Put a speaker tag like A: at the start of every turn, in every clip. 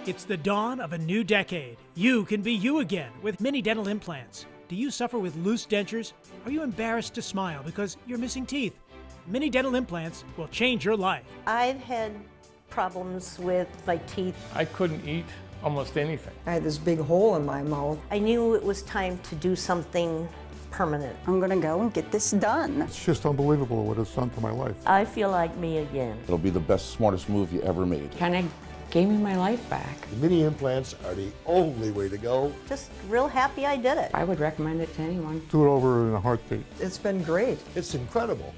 A: It's the dawn of a new decade. You can be you again with mini dental implants. Do you suffer with loose dentures? Are you embarrassed to smile because you're missing teeth? Mini dental implants will change your life.
B: I've had problems with my teeth.
C: I couldn't eat almost anything.
D: I had this big hole in my mouth.
B: I knew it was time to do something permanent.
E: I'm gonna go and get this done.
F: It's just unbelievable what it's done to my life.
G: I feel like me again.
H: It'll be the best, smartest move you ever made.
I: Kind of gave me my life back.
J: The mini implants are the only way to go.
B: Just real happy I did it.
I: I would recommend it to anyone.
F: Do it over in a heartbeat.
D: It's been great.
J: It's incredible.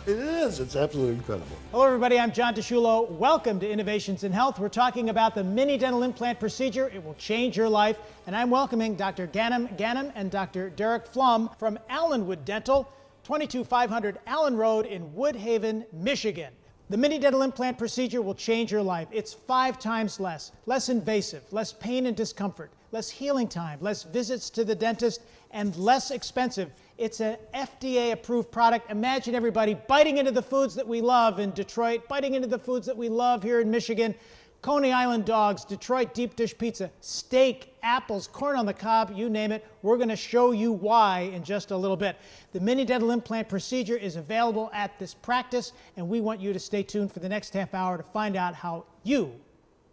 J: It is. It's absolutely incredible.
A: Hello, everybody. I'm John DeSciullo. Welcome to Innovations in Health. We're talking about the mini dental implant procedure. It will change your life. And I'm welcoming Dr. Ganem and Dr. Derek Flum from Allenwood Dental, 22500 Allen Road in Woodhaven, Michigan. The mini dental implant procedure will change your life. It's 5 times less invasive, less pain and discomfort, less healing time, less visits to the dentist, and less expensive. It's an FDA-approved product. Imagine everybody biting into the foods that we love in Detroit, biting into the foods that we love here in Michigan. Coney Island dogs, Detroit deep dish pizza, steak, apples, corn on the cob, you name it. We're going to show you why in just a little bit. The mini dental implant procedure is available at this practice, and we want you to stay tuned for the next half hour to find out how you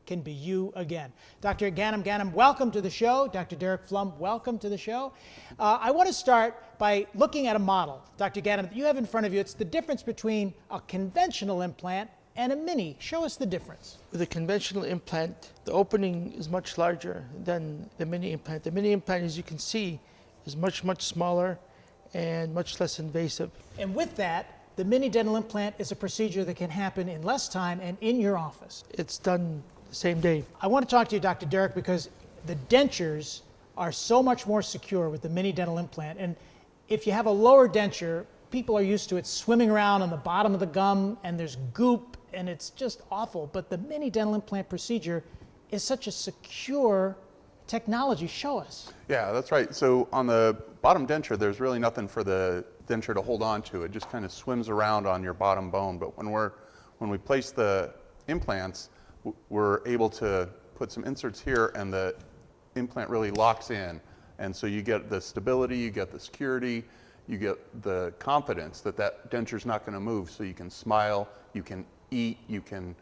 A: can be you again. Dr. Ganem, welcome to the show. Dr. Derek Flum, welcome to the show. I want to start by looking at a model, Dr. Ganem, that you have in front of you. It's the difference between a conventional implant and a mini. Show us the difference.
K: With a conventional implant, the opening is much larger than the mini implant. The mini implant, as you can see, is much, much smaller and much less invasive.
A: And with that, the mini dental implant is a procedure that can happen in less time and in your office.
K: It's done the same day.
A: I want to talk to you, Dr. Derek, because the dentures are so much more secure with the mini dental implant. And if you have a lower denture, people are used to it swimming around on the bottom of the gum, and there's goop, and it's just awful. But the mini dental implant procedure is such a secure technology. Show us.
L: Yeah, that's right. So on the bottom denture, there's really nothing for the denture to hold on to. It just kind of swims around on your bottom bone. But when we place the implants, we're able to put some inserts here, and the implant really locks in. And so you get the stability, you get the security, you get the confidence that that denture's not going to move, so you can smile, you can eat, you can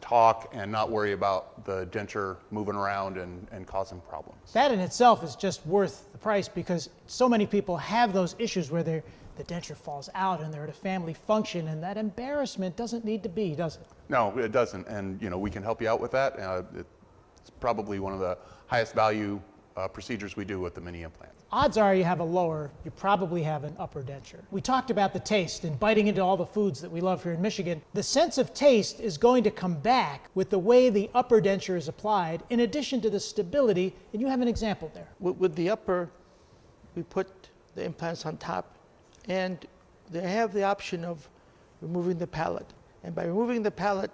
L: talk, and not worry about the denture moving around and causing problems.
A: That in itself is just worth the price, because so many people have those issues where the denture falls out and they're at a family function, and that embarrassment doesn't need to be, does it?
L: No, it doesn't, and we can help you out with that. It's probably one of the highest value procedures we do with the mini implant.
A: Odds are you have a lower, you probably have an upper denture. We talked about the taste and biting into all the foods that we love here in Michigan. The sense of taste is going to come back with the way the upper denture is applied, in addition to the stability, and you have an example there.
K: With the upper, we put the implants on top, and they have the option of removing the palate. And by removing the palate,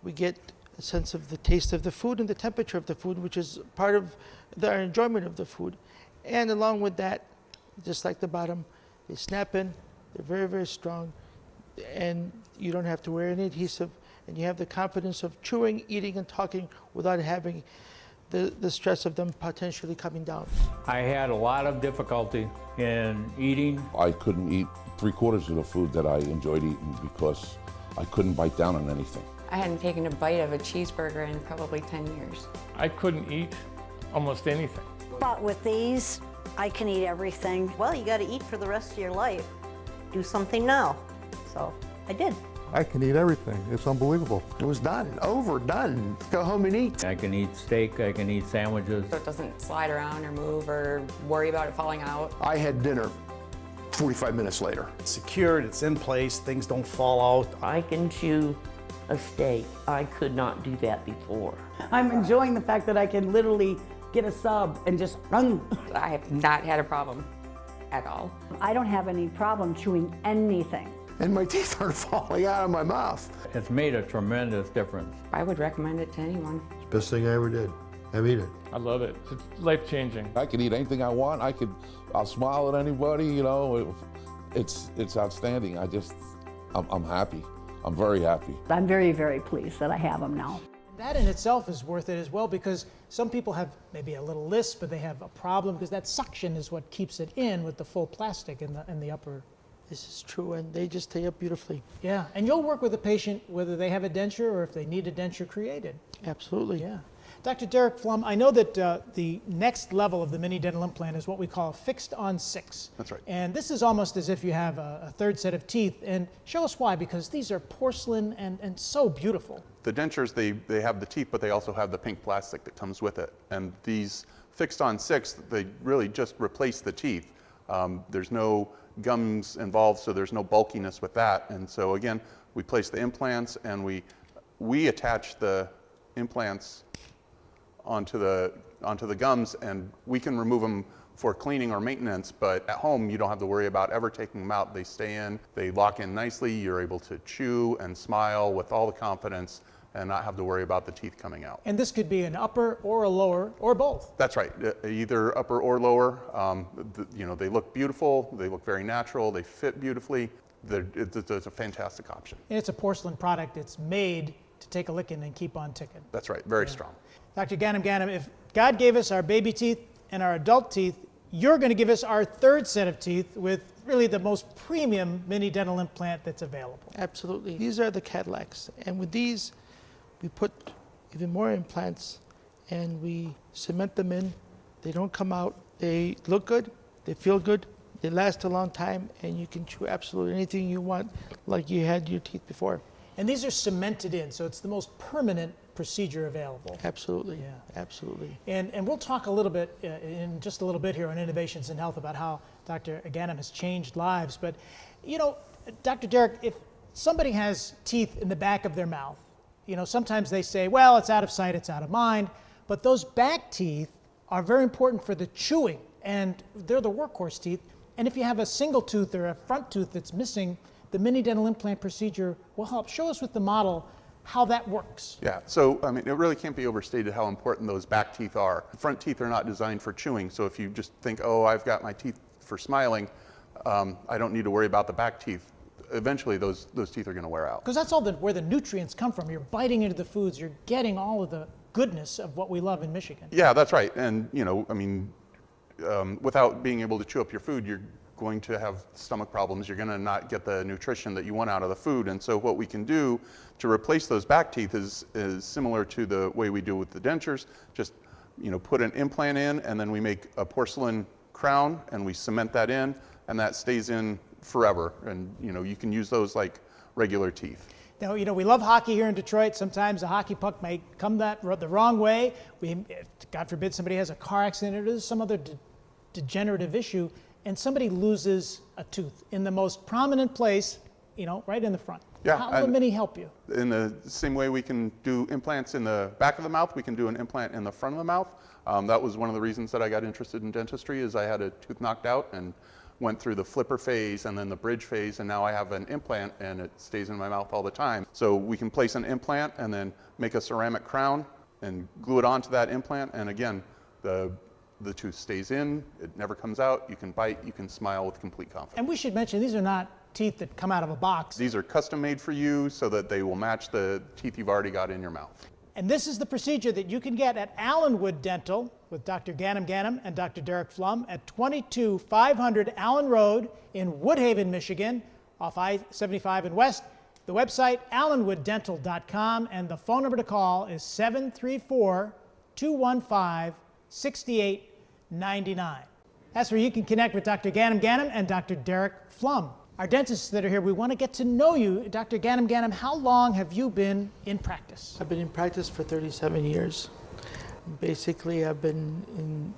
K: we get a sense of the taste of the food and the temperature of the food, which is part of our enjoyment of the food. And along with that, just like the bottom, they snap in, they're very, very strong, and you don't have to wear any adhesive, and you have the confidence of chewing, eating, and talking without having the stress of them potentially coming down.
C: I had a lot of difficulty in eating.
H: I couldn't eat 3/4 of the food that I enjoyed eating because I couldn't bite down on anything.
I: I hadn't taken a bite of a cheeseburger in probably 10 years.
C: I couldn't eat almost anything.
E: But with these, I can eat everything.
B: Well, you got to eat for the rest of your life. Do something now. So I did.
F: I can eat everything. It's unbelievable.
J: It was done, overdone. Go home and eat.
C: I can eat steak, I can eat sandwiches.
I: So it doesn't slide around or move or worry about it falling out.
J: I had dinner 45 minutes later.
M: It's secured, it's in place, things don't fall out.
G: I can chew a steak. I could not do that before.
E: I'm enjoying the fact that I can literally get a sub and just run.
I: I have not had a problem at all.
E: I don't have any problem chewing anything.
J: And my teeth aren't falling out of my mouth.
C: It's made a tremendous difference.
I: I would recommend it to anyone.
J: Best thing I ever did. I mean it.
C: I love it. It's life-changing.
H: I can eat anything I want. I'll smile at anybody, It's outstanding. I'm happy. I'm very happy.
E: I'm very, very pleased that I have them now.
A: that in itself is worth it as well, because some people have maybe a little lisp, but they have a problem because that suction is what keeps it in with the full plastic in the upper.
K: This is true, and they just stay up beautifully.
A: Yeah, and you'll work with the patient whether they have a denture or if they need a denture created.
K: Absolutely.
A: Yeah. Dr. Derek Flum, I know that the next level of the mini dental implant is what we call fixed on 6.
L: That's right.
A: And this is almost as if you have a third set of teeth. And show us why, because these are porcelain and so beautiful.
L: The dentures, they have the teeth, but they also have the pink plastic that comes with it. And these fixed on 6, they really just replace the teeth. There's no gums involved, so there's no bulkiness with that. And so again, we place the implants and we attach the implants onto the gums, and we can remove them for cleaning or maintenance, but at home you don't have to worry about ever taking them out. They stay in, they lock in nicely, you're able to chew and smile with all the confidence and not have to worry about the teeth coming out.
A: And this could be an upper or a lower or both.
L: That's right, either upper or lower. You know, they look beautiful, they look very natural, they fit beautifully. It's a fantastic option.
A: And it's a porcelain product. It's made to take a licking and keep on ticking.
L: That's right, very strong.
A: Dr. Ganem, if God gave us our baby teeth and our adult teeth, you're going to give us our third set of teeth with really the most premium mini dental implant that's available.
K: Absolutely. These are the Cadillacs. And with these, we put even more implants and we cement them in. They don't come out. They look good. They feel good. They last a long time, and you can chew absolutely anything you want like you had your teeth before.
A: And these are cemented in, so it's the most permanent procedure available.
K: Absolutely.
A: Yeah.
K: Absolutely.
A: And we'll talk a little bit in just a little bit here on Innovations in Health about how Dr. Ganem has changed lives. But, you know, Dr. Derek, if somebody has teeth in the back of their mouth, you know, sometimes they say, well, it's out of sight, it's out of mind. But those back teeth are very important for the chewing, and they're the workhorse teeth. And if you have a single tooth or a front tooth that's missing, the mini dental implant procedure will help. Show us with the model how that works.
L: Yeah, so I mean, it really can't be overstated how important those back teeth are. The front teeth are not designed for chewing, so if you just think, oh, I've got my teeth for smiling, I don't need to worry about the back teeth. Eventually, those teeth are going to wear out.
A: Because that's all where the nutrients come from. You're biting into the foods. You're getting all of the goodness of what we love in Michigan.
L: Yeah, that's right. And, you know, I mean, without being able to chew up your food, you're going to have stomach problems. You're going to not get the nutrition that you want out of the food. And so what we can do to replace those back teeth is similar to the way we do with the dentures. Just, you know, put an implant in, and then we make a porcelain crown and we cement that in, and that stays in forever. And, you know, you can use those like regular teeth.
A: Now, you know, we love hockey here in Detroit. Sometimes a hockey puck may come the wrong way. God forbid somebody has a car accident or there's some other degenerative issue, and somebody loses a tooth in the most prominent place, you know, right in the front.
L: Yeah,
A: How will Mini help you?
L: In the same way we can do implants in the back of the mouth, we can do an implant in the front of the mouth. That was one of the reasons that I got interested in dentistry, is I had a tooth knocked out and went through the flipper phase and then the bridge phase, and now I have an implant and it stays in my mouth all the time. So we can place an implant and then make a ceramic crown and glue it onto that implant, and again, the tooth stays in, it never comes out, you can bite, you can smile with complete confidence.
A: And we should mention, these are not teeth that come out of a box.
L: These are custom made for you so that they will match the teeth you've already got in your mouth.
A: And this is the procedure that you can get at Allenwood Dental with Dr. Ganem and Dr. Derek Flum at 22500 Allen Road in Woodhaven, Michigan, off I-75 and West. The website, allenwooddental.com, and the phone number to call is 734-215-6899. That's where you can connect with Dr. Ganem and Dr. Derek Flum. Our dentists that are here, we want to get to know you. Dr. Ganem, how long have you been in practice?
K: I've been in practice for 37 years. Basically, I've been in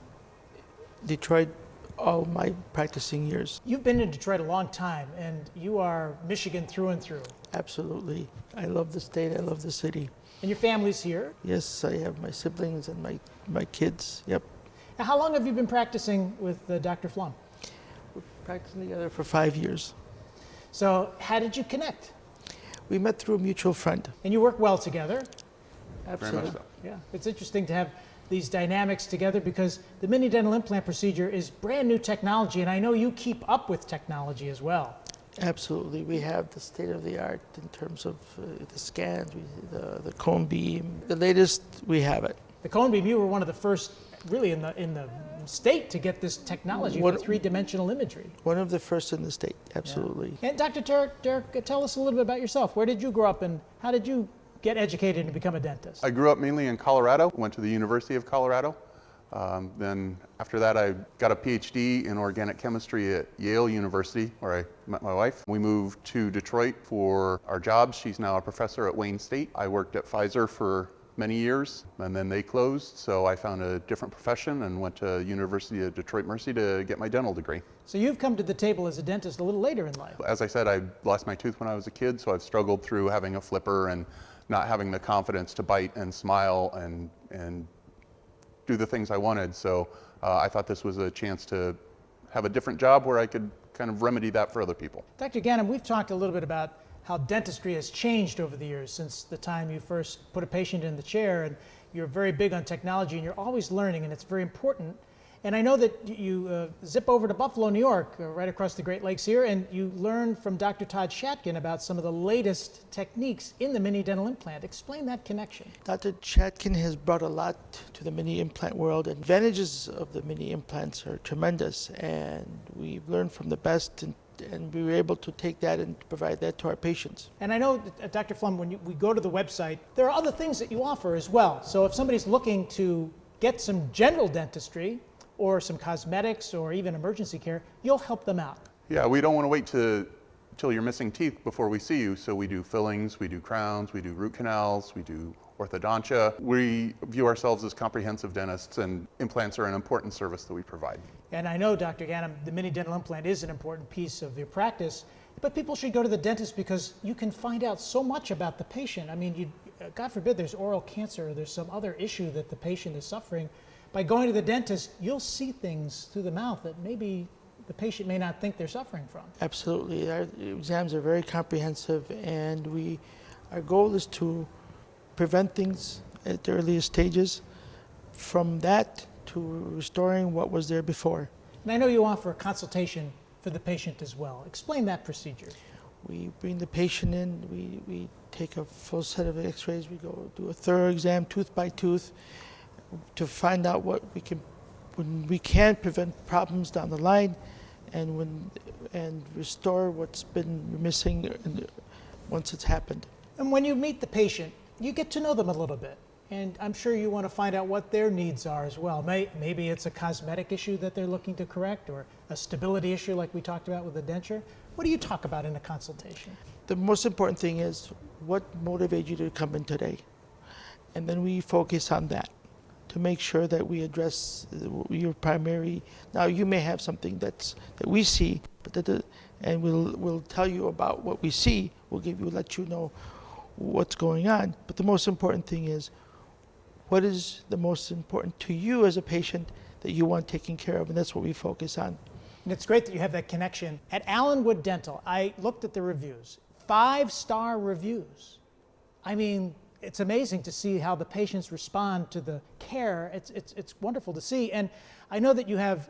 K: Detroit all my practicing years.
A: You've been in Detroit a long time, and you are Michigan through and through.
K: Absolutely. I love the state, I love the city.
A: And your family's here?
K: Yes, I have my siblings and my kids, yep.
A: Now, how long have you been practicing with Dr. Flum?
K: We're practicing together for 5 years.
A: So how did you connect?
K: We met through a mutual friend.
A: And you work well together?
K: Absolutely.
L: Very much so.
A: Yeah, it's interesting to have these dynamics together because the mini dental implant procedure is brand new technology, and I know you keep up with technology as well.
K: Absolutely. We have the state of the art in terms of the scans, the cone beam. The latest, we have it.
A: The cone beam, you were one of the first really in the state to get this technology for three-dimensional imagery.
K: One of the first in the state, absolutely.
A: Yeah. And Dr. Derek, tell us a little bit about yourself. Where did you grow up and how did you get educated and become a dentist?
L: I grew up mainly in Colorado, went to the University of Colorado. Then after that, I got a PhD in organic chemistry at Yale University, where I met my wife. We moved to Detroit for our jobs. She's now a professor at Wayne State. I worked at Pfizer for many years, and then they closed, so I found a different profession and went to University of Detroit Mercy to get my dental degree.
A: So you've come to the table as a dentist a little later in life.
L: As I said, I lost my tooth when I was a kid, so I've struggled through having a flipper and not having the confidence to bite and smile and do the things I wanted. So I thought this was a chance to have a different job where I could kind of remedy that for other people.
A: Dr. Ganem, we've talked a little bit about how dentistry has changed over the years since the time you first put a patient in the chair, and you're very big on technology and you're always learning, and it's very important. And I know that you zip over to Buffalo, New York, right across the Great Lakes here, and you learn from Dr. Todd Shatkin about some of the latest techniques in the mini dental implant. Explain that connection.
K: Dr. Shatkin has brought a lot to the mini implant world. Advantages of the mini implants are tremendous, and we've learned from the best, and we were able to take that and provide that to our patients.
A: And I know, Dr. Flum, when we go to the website, there are other things that you offer as well. So if somebody's looking to get some general dentistry, or some cosmetics, or even emergency care, you'll help them out.
L: Yeah, we don't want to wait till you're missing teeth before we see you. So we do fillings, we do crowns, we do root canals, we do orthodontia. We view ourselves as comprehensive dentists, and implants are an important service that we provide.
A: And I know, Dr. Ganem, the mini dental implant is an important piece of your practice, but people should go to the dentist because you can find out so much about the patient. I mean, God forbid there's oral cancer, or there's some other issue that the patient is suffering. By going to the dentist, you'll see things through the mouth that maybe the patient may not think they're suffering from.
K: Absolutely. Our exams are very comprehensive, and our goal is to prevent things at the earliest stages, from that to restoring what was there before.
A: And I know you offer a consultation for the patient as well. Explain that procedure.
K: We bring the patient in, we take a full set of x-rays, we go do a thorough exam, tooth by tooth, to find out when we can prevent problems down the line, and restore what's been missing once it's happened.
A: And when you meet the patient, you get to know them a little bit. And I'm sure you want to find out what their needs are as well. Maybe it's a cosmetic issue that they're looking to correct, or a stability issue like we talked about with the denture. What do you talk about in a consultation?
K: The most important thing is what motivated you to come in today. And then we focus on that to make sure that we address your primary. Now you may have something that we see, and we'll tell you about what we see. We'll let you know what's going on. But the most important thing is, what is the most important to you as a patient that you want taken care of, and that's what we focus on.
A: And it's great that you have that connection. At Allenwood Dental, I looked at the reviews, 5-star reviews. I mean, it's amazing to see how the patients respond to the care. It's wonderful to see. And I know that you have,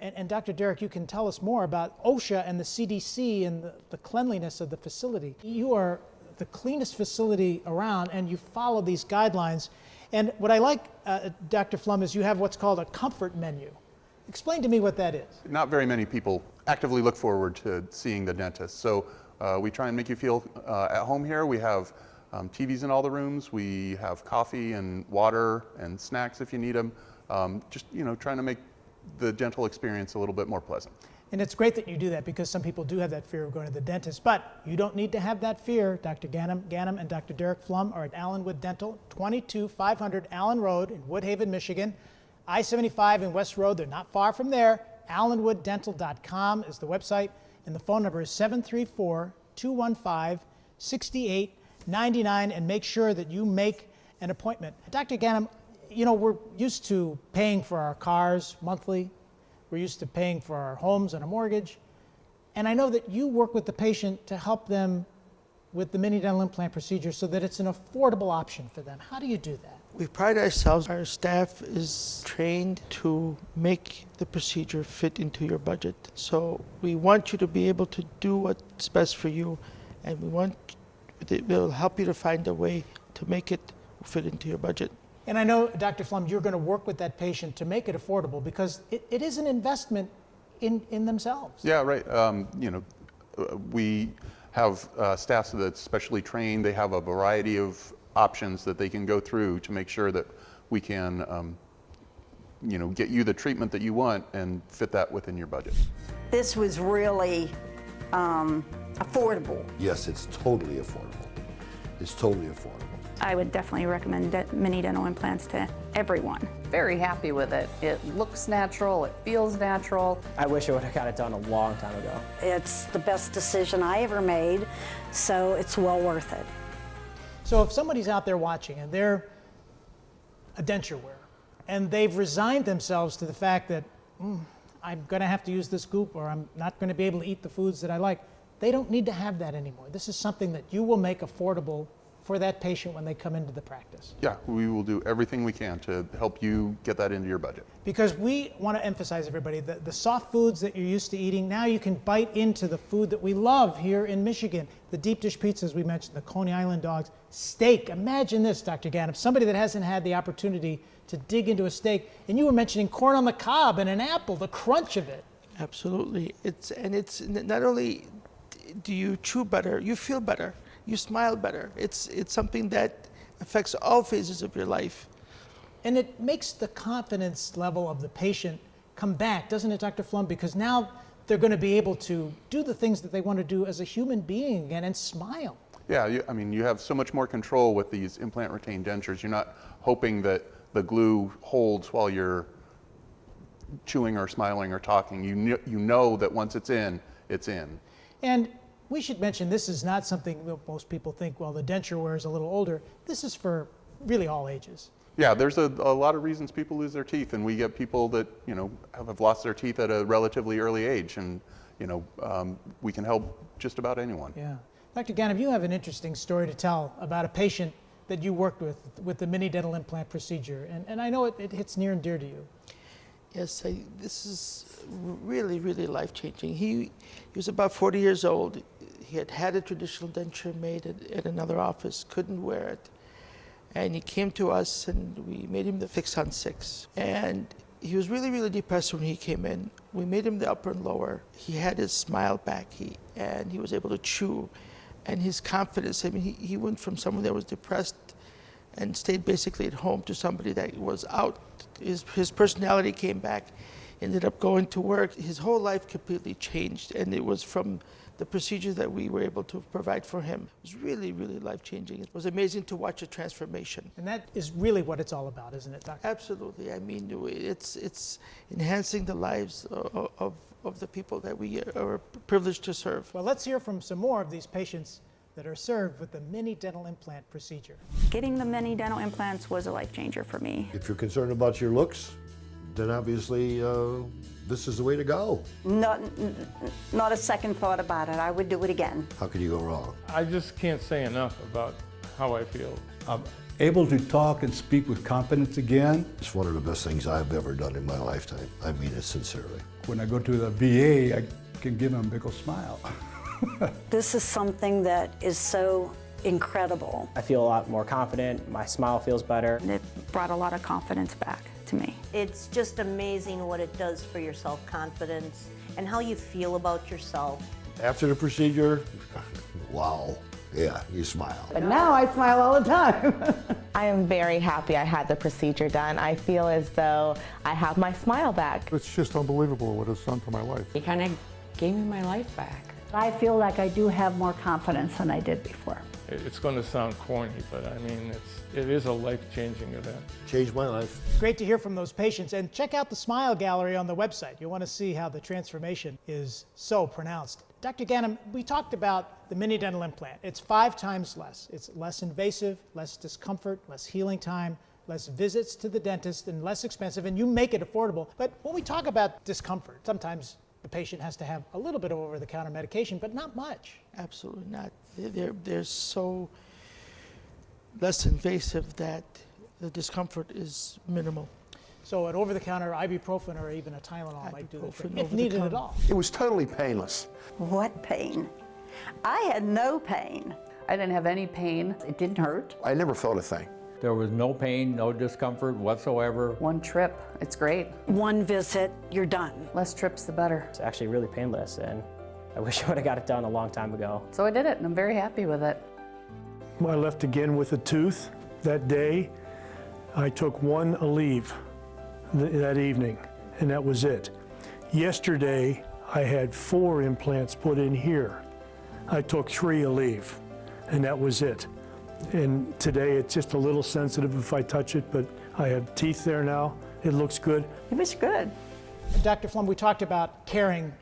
A: and Dr. Derek, you can tell us more about OSHA and the CDC and the cleanliness of the facility. You are the cleanest facility around, and you follow these guidelines. And what I like, Dr. Flum, is you have what's called a comfort menu. Explain to me what that is.
L: Not very many people actively look forward to seeing the dentist. So we try and make you feel at home here. We have TVs in all the rooms. We have coffee and water and snacks if you need them. Just, trying to make the dental experience a little bit more pleasant.
A: And it's great that you do that, because some people do have that fear of going to the dentist, but you don't need to have that fear. Dr. Ganem and Dr. Derek Flum are at Allenwood Dental, 22500 Allen Road in Woodhaven, Michigan. I-75 and West Road, they're not far from there. AllenwoodDental.com is the website, and the phone number is 734-215-6899, and make sure that you make an appointment. Dr. Ganem, we're used to paying for our cars monthly. We're used to paying for our homes and a mortgage. And I know that you work with the patient to help them with the mini dental implant procedure so that it's an affordable option for them? How do you do that?
K: We pride ourselves, our staff is trained to make the procedure fit into your budget. So we want you to be able to do what's best for you, and we'll help you to find a way to make it fit into your budget.
A: And I know, Dr. Flum, you're going to work with that patient to make it affordable because it is an investment in themselves.
L: Yeah, right. We have staff that's specially trained. They have a variety of options that they can go through to make sure that we can get you the treatment that you want and fit that within your budget.
B: This was really affordable.
J: Yes, it's totally affordable. It's totally affordable.
N: I would definitely recommend mini dental implants to everyone.
I: Very happy with it. It looks natural, it feels natural.
O: I wish I would have got it done a long time ago.
B: It's the best decision I ever made, so it's well worth it.
A: So if somebody's out there watching and they're a denture wearer and they've resigned themselves to the fact that I'm going to have to use this goop or I'm not going to be able to eat the foods that I like, they don't need to have that anymore. This is something that you will make affordable for that patient when they come into the practice.
L: Yeah, we will do everything we can to help you get that into your budget.
A: Because we want to emphasize, everybody, that the soft foods that you're used to eating, now you can bite into the food that we love here in Michigan. The deep dish pizzas we mentioned, the Coney Island dogs, steak. Imagine this, Dr. Ganem, somebody that hasn't had the opportunity to dig into a steak, and you were mentioning corn on the cob and an apple, the crunch of it.
K: Absolutely. It's not only do you chew better, you feel better. You smile better. It's something that affects all phases of your life.
A: And it makes the confidence level of the patient come back, doesn't it, Dr. Flum? Because now they're going to be able to do the things that they want to do as a human being again and smile.
L: Yeah, you have so much more control with these implant retained dentures. You're not hoping that the glue holds while you're chewing or smiling or talking. You know that once it's in, it's in.
A: And we should mention this is not something that most people think, well, the denture wearer is a little older. This is for really all ages.
L: Yeah, there's a lot of reasons people lose their teeth, and we get people that have lost their teeth at a relatively early age, and we can help just about anyone.
A: Yeah. Dr. Ganem, you have an interesting story to tell about a patient that you worked with the mini dental implant procedure, and I know it hits near and dear to you.
K: Yes, this is really, really life-changing. He was about 40 years old. He had a traditional denture made at another office, couldn't wear it. And he came to us and we made him the fix on 6. And he was really, really depressed when he came in. We made him the upper and lower. He had his smile back and he was able to chew. And his confidence, I mean, he went from someone that was depressed and stayed basically at home to somebody that was out. His personality came back, ended up going to work. His whole life completely changed, and it was from the procedure that we were able to provide for him. It was really, really life-changing. It was amazing to watch the transformation.
A: And that is really what it's all about, isn't it, Doctor?
K: Absolutely. I mean, it's enhancing the lives of the people that we are privileged to serve.
A: Well, let's hear from some more of these patients that are served with the mini dental implant procedure.
N: Getting the mini dental implants was a life changer for me.
J: If you're concerned about your looks, then obviously this is the way to go.
B: Not a second thought about it. I would do it again.
J: How could you go wrong?
C: I just can't say enough about how I feel.
P: I'm able to talk and speak with confidence again.
J: It's one of the best things I've ever done in my lifetime. I mean it sincerely.
P: When I go to the VA, I can give them a big old smile.
B: This is something that is so incredible.
O: I feel a lot more confident. My smile feels better.
N: It brought a lot of confidence back to me.
B: It's just amazing what it does for your self-confidence and how you feel about yourself.
J: After the procedure, wow, yeah, you smile.
E: But now I smile all the time.
Q: I am very happy I had the procedure done. I feel as though I have my smile back.
F: It's just unbelievable what it's done to my life.
I: It kind of gave me my life back.
E: I feel like I do have more confidence than I did before.
C: It's going to sound corny, but I mean, it is a life-changing event.
J: Changed my life.
A: Great to hear from those patients, and check out the Smile Gallery on the website. You'll want to see how the transformation is so pronounced. Dr. Ganem, we talked about the mini dental implant. It's 5 times less. It's less invasive, less discomfort, less healing time, less visits to the dentist, and less expensive, and you make it affordable. But when we talk about discomfort, sometimes the patient has to have a little bit of over-the-counter medication, but not much.
K: Absolutely not. They're so less invasive that the discomfort is minimal.
A: So an over-the-counter ibuprofen or even a Tylenol might do the
K: Ibuprofen
A: trick, if needed at
K: over-the-counter.
A: all.
J: It was totally painless.
E: What pain? I had no pain.
R: I didn't have any pain. It didn't hurt.
J: I never felt a thing.
S: There was no pain, no discomfort whatsoever.
R: One trip, it's great.
E: One visit, you're done.
R: Less trips, the better.
O: It's actually really painless, and I wish I would have got it done a long time ago.
R: So I did it, and I'm very happy with it.
T: I left again with a tooth that day. I took one Aleve that evening, and that was it. Yesterday, I had 4 implants put in here. I took 3 Aleve, and that was it. And today, it's just a little sensitive if I touch it, but I have teeth there now. It looks good.
E: It was good.
A: Dr. Flum, we talked about caring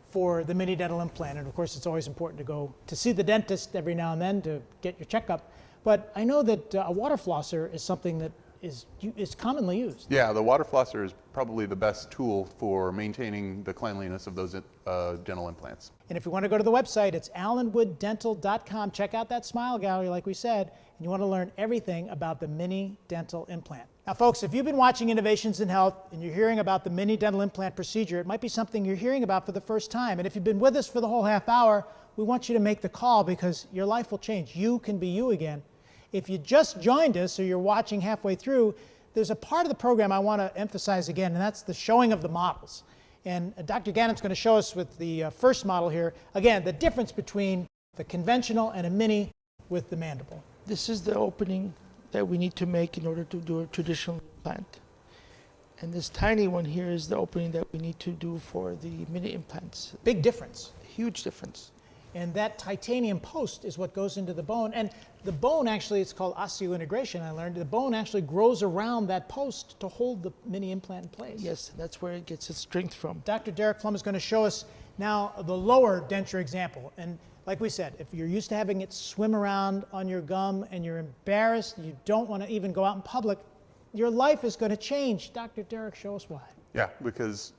A: for the mini dental implant, and of course it's always important to go to see the dentist every now and then to get your checkup. But I know that a water flosser is something that is commonly used.
L: Yeah, the water flosser is probably the best tool for maintaining the cleanliness of those dental implants.
A: And if you want to go to the website, it's allenwooddental.com. Check out that smile gallery, like we said, and you want to learn everything about the mini dental implant. Now, folks, if you've been watching Innovations in Health and you're hearing about the mini dental implant procedure, it might be something you're hearing about for the first time. And if you've been with us for the whole half hour, we want you to make the call because your life will change. You can be you again. If you just joined us or you're watching halfway through, there's a part of the program I want to emphasize again, and that's the showing of the models. And Dr. Ganem's going to show us with the first model here, again, the difference between the conventional and a mini with the mandible.
K: This is the opening that we need to make in order to do a traditional implant. And this tiny one here is the opening that we need to do for the mini implants.
A: Big difference.
K: Huge difference.
A: And that titanium post is what goes into the bone. And the bone actually, it's called osseointegration, I learned. The bone actually grows around that post to hold the mini implant in place.
K: Yes, that's where it gets its strength from.
A: Dr. Derek Flum is going to show us now the lower denture example. And like we said, if you're used to having it swim around on your gum and you're embarrassed, you don't want to even go out in public, your life is going to change. Dr. Derek, show us why.
L: Yeah, because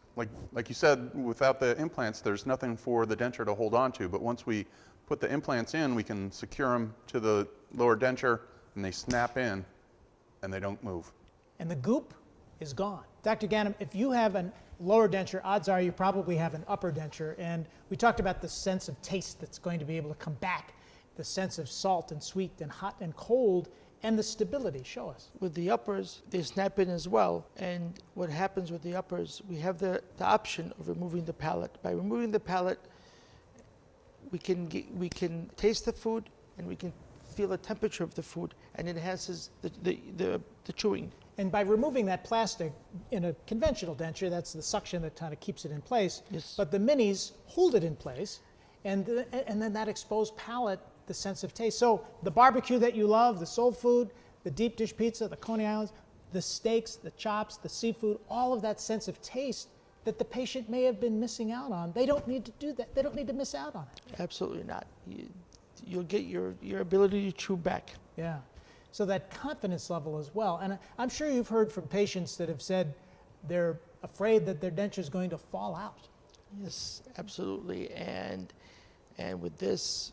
L: like you said, without the implants, there's nothing for the denture to hold on to. But once we put the implants in, we can secure them to the lower denture, and they snap in, and they don't move.
A: And the goop is gone. Dr. Ganem, if you have a lower denture, odds are you probably have an upper denture. And we talked about the sense of taste that's going to be able to come back, the sense of salt and sweet and hot and cold, and the stability. Show us.
K: With the uppers, they snap in as well. And what happens with the uppers, we have the option of removing the palate. By removing the palate, we can taste the food and we can feel the temperature of the food, and it enhances the chewing.
A: And by removing that plastic in a conventional denture, that's the suction that kind of keeps it in place.
K: Yes.
A: But the minis hold it in place, and then that exposed palate, the sense of taste. So the barbecue that you love, the soul food, the deep dish pizza, the Coney Islands, the steaks, the chops, the seafood, all of that sense of taste that the patient may have been missing out on. They don't need to do that. They don't need to miss out on it.
K: Absolutely not. You'll get your ability to chew back.
A: Yeah. So that confidence level as well. And I'm sure you've heard from patients that have said they're afraid that their denture is going to fall out.
K: Yes, absolutely. And with this,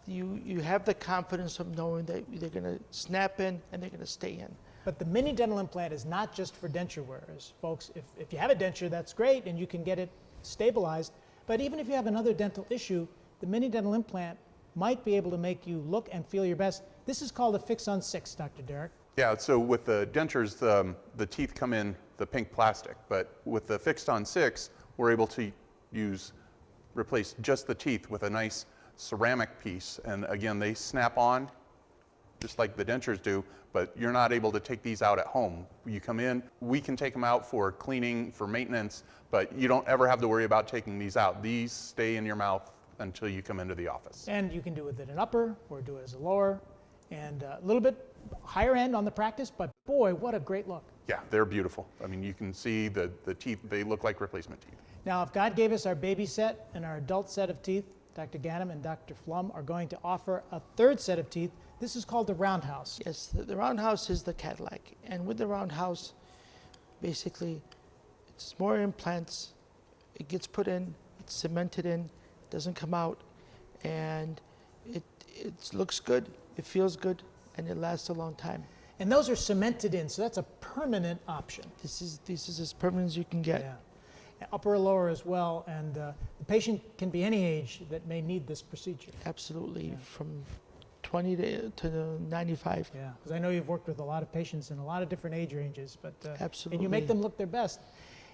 K: you have the confidence of knowing that they're going to snap in and they're going to stay in.
A: But the mini dental implant is not just for denture wearers. Folks, if you have a denture, that's great and you can get it stabilized. But even if you have another dental issue, the mini dental implant might be able to make you look and feel your best. This is called a fix-on-6, Dr. Derek.
L: Yeah, so with the dentures, the teeth come in the pink plastic. But with the fixed-on-6, we're able to replace just the teeth with a nice ceramic piece. And again, they snap on just like the dentures do, but you're not able to take these out at home. You come in, we can take them out for cleaning, for maintenance, but you don't ever have to worry about taking these out. These stay in your mouth until you come into the office.
A: And you can do it at an upper or do it as a lower, and a little bit higher end on the practice, but boy, what a great look.
L: Yeah, they're beautiful. I mean, you can see the teeth, they look like replacement teeth.
A: Now, if God gave us our baby set and our adult set of teeth, Dr. Ganem and Dr. Flum are going to offer a third set of teeth. This is called the roundhouse.
K: Yes, the roundhouse is the Cadillac. And with the roundhouse, basically, it's more implants. It gets put in, it's cemented in, doesn't come out, and it looks good, it feels good, and it lasts a long time.
A: And those are cemented in, so that's a permanent option.
K: This is as permanent as you can get.
A: Yeah. Upper or lower as well, and the patient can be any age that may need this procedure.
K: Absolutely, from 20 to 95.
A: Yeah, because I know you've worked with a lot of patients in a lot of different age ranges, but
K: absolutely,
A: and you make them look their best.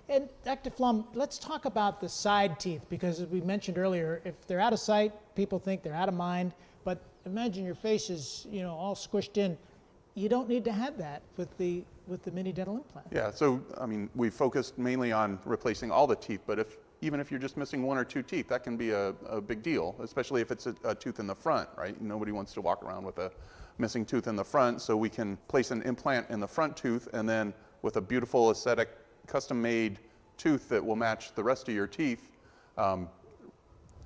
A: And Dr. Flum, let's talk about the side teeth, because as we mentioned earlier, if they're out of sight, people think they're out of mind. But imagine your face is, you know, all squished in. You don't need to have that with the mini dental implant.
L: Yeah, so I mean, we focused mainly on replacing all the teeth, but even if you're just missing 1 or 2 teeth, that can be a big deal, especially if it's a tooth in the front, right? Nobody wants to walk around with a missing tooth in the front, so we can place an implant in the front tooth, and then with a beautiful aesthetic, custom-made tooth that will match the rest of your teeth,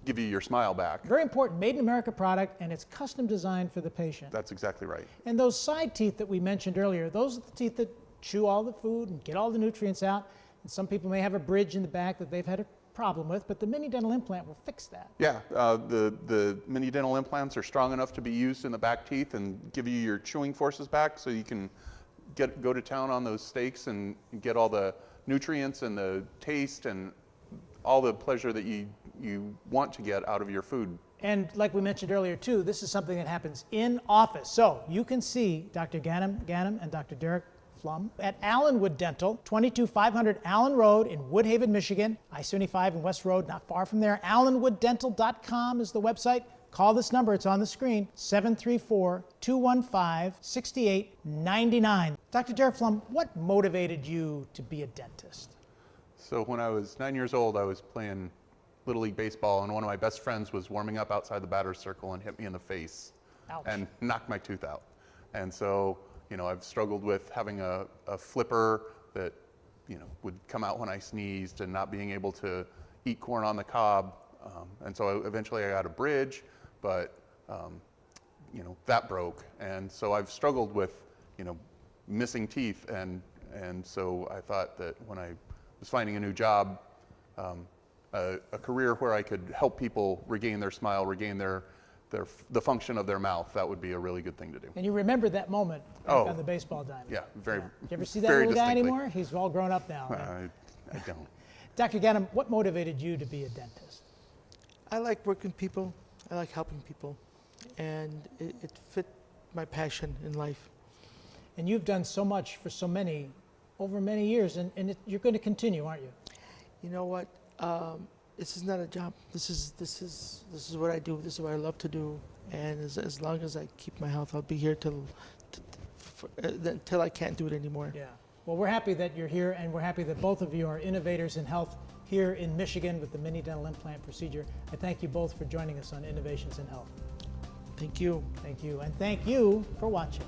L: give you your smile back.
A: Very important, made in America product, and it's custom designed for the patient.
L: That's exactly right.
A: And those side teeth that we mentioned earlier, those are the teeth that chew all the food and get all the nutrients out. And some people may have a bridge in the back that they've had a problem with, but the mini dental implant will fix that.
L: Yeah, the mini dental implants are strong enough to be used in the back teeth and give you your chewing forces back, so you can go to town on those steaks and get all the nutrients and the taste and all the pleasure that you want to get out of your food.
A: And like we mentioned earlier too, this is something that happens in office. So you can see Dr. Ganem and Dr. Derek Flum at Allenwood Dental, 22500 Allen Road in Woodhaven, Michigan, I-75 and West Road, not far from there. AllenwoodDental.com is the website. Call this number, it's on the screen, 734-215-6899. Dr. Derek Flum, what motivated you to be a dentist?
L: So when I was 9 years old, I was playing Little League Baseball, and one of my best friends was warming up outside the batter's circle and hit me in the face.
A: Ouch.
L: And knocked my tooth out. And so, you know, I've struggled with having a flipper that, you know, would come out when I sneezed and not being able to eat corn on the cob. And so eventually I got a bridge, but, you know, that broke. And so I've struggled with, you know, missing teeth. And so I thought that when I was finding a new job, a career where I could help people regain their smile, regain the function of their mouth, that would be a really good thing to do.
A: And you remember that moment on the baseball diamond?
L: Yeah, very.
A: Do you ever see that
L: very
A: little guy
L: distinctly.
A: anymore? He's all grown up now. Right?
L: I don't.
A: Dr. Ganem, what motivated you to be a dentist?
K: I like working with people. I like helping people, and it fit my passion in life.
A: And you've done so much for so many over many years, and you're going to continue, aren't you?
K: You know what? This is not a job. This is what I do. This is what I love to do. And as long as I keep my health, I'll be here till I can't do it anymore.
A: Yeah. Well, we're happy that you're here, and we're happy that both of you are innovators in health here in Michigan with the mini dental implant procedure. I thank you both for joining us on Innovations in Health.
K: Thank you.
A: Thank you. And thank you for watching.